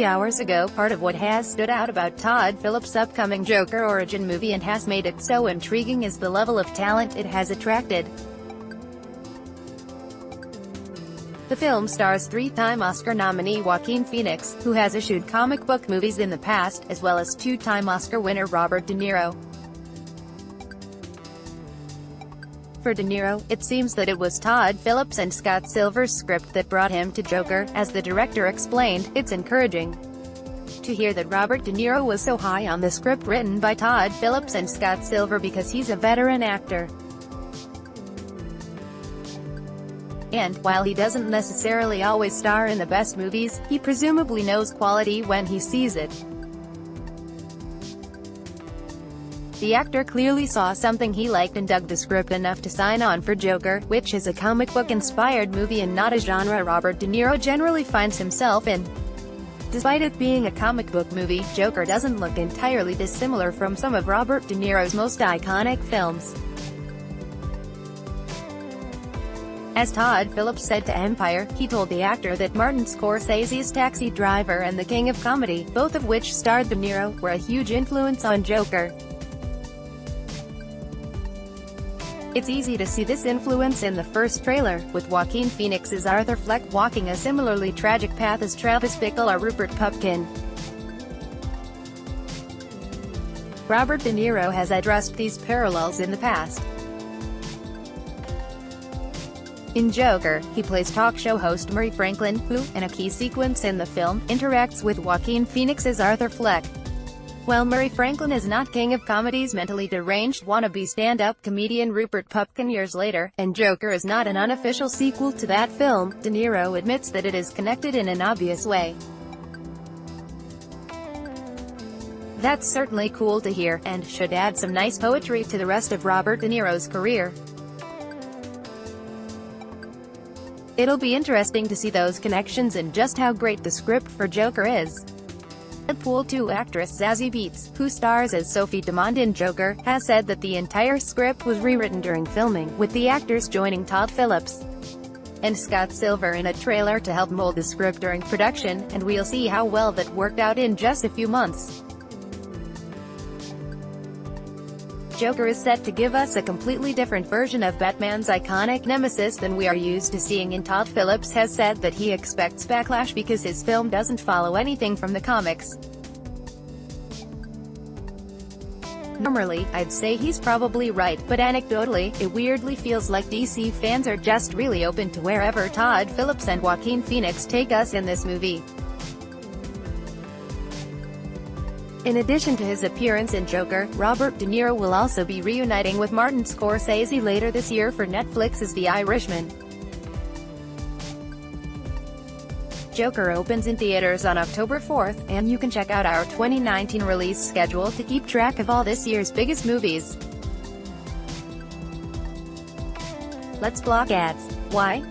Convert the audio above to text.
3 hours ago, part of what has stood out about Todd Phillips' upcoming Joker origin movie and has made it so intriguing is the level of talent it has attracted. The film stars three-time Oscar nominee Joaquin Phoenix, who has issued comic book movies in the past, as well as two-time Oscar winner Robert De Niro. For De Niro, it seems that it was Todd Phillips and Scott Silver's script that brought him to Joker. As the director explained, "It's encouraging to hear that Robert De Niro was so high on the script written by Todd Phillips and Scott Silver because he's a veteran actor. And, while he doesn't necessarily always star in the best movies, he presumably knows quality when he sees it." The actor clearly saw something he liked and dug the script enough to sign on for Joker, which is a comic book-inspired movie and not a genre Robert De Niro generally finds himself in. Despite it being a comic book movie, Joker doesn't look entirely dissimilar from some of Robert De Niro's most iconic films. As Todd Phillips said to Empire, he told the actor that Martin Scorsese's Taxi Driver and The King of Comedy, both of which starred De Niro, were a huge influence on Joker. It's easy to see this influence in the first trailer, with Joaquin Phoenix as Arthur Fleck walking a similarly tragic path as Travis Bickle or Rupert Pupkin. Robert De Niro has addressed these parallels in the past. In Joker, he plays talk show host Murray Franklin, who, in a key sequence in the film, interacts with Joaquin Phoenix as Arthur Fleck. While Murray Franklin is not King of Comedy's mentally deranged wannabe stand-up comedian Rupert Pupkin years later, and Joker is not an unofficial sequel to that film, De Niro admits that it is connected in an obvious way. That's certainly cool to hear, and should add some nice poetry to the rest of Robert De Niro's career. It'll be interesting to see those connections and just how great the script for Joker is. Deadpool 2 actress Zazie Beetz, who stars as Sophie Dumond in Joker, has said that the entire script was rewritten during filming, with the actors joining Todd Phillips and Scott Silver in a trailer to help mold the script during production, and we'll see how well that worked out in just a few months. Joker is set to give us a completely different version of Batman's iconic nemesis than we are used to seeing, and Todd Phillips has said that he expects backlash because his film doesn't follow anything from the comics. Normally, I'd say he's probably right, but anecdotally, it weirdly feels like DC fans are just really open to wherever Todd Phillips and Joaquin Phoenix take us in this movie. In addition to his appearance in Joker, Robert De Niro will also be reuniting with Martin Scorsese later this year for Netflix's The Irishman. Joker opens in theaters on October 4th, and you can check out our 2019 release schedule to keep track of all this year's biggest movies. Let's block ads. Why?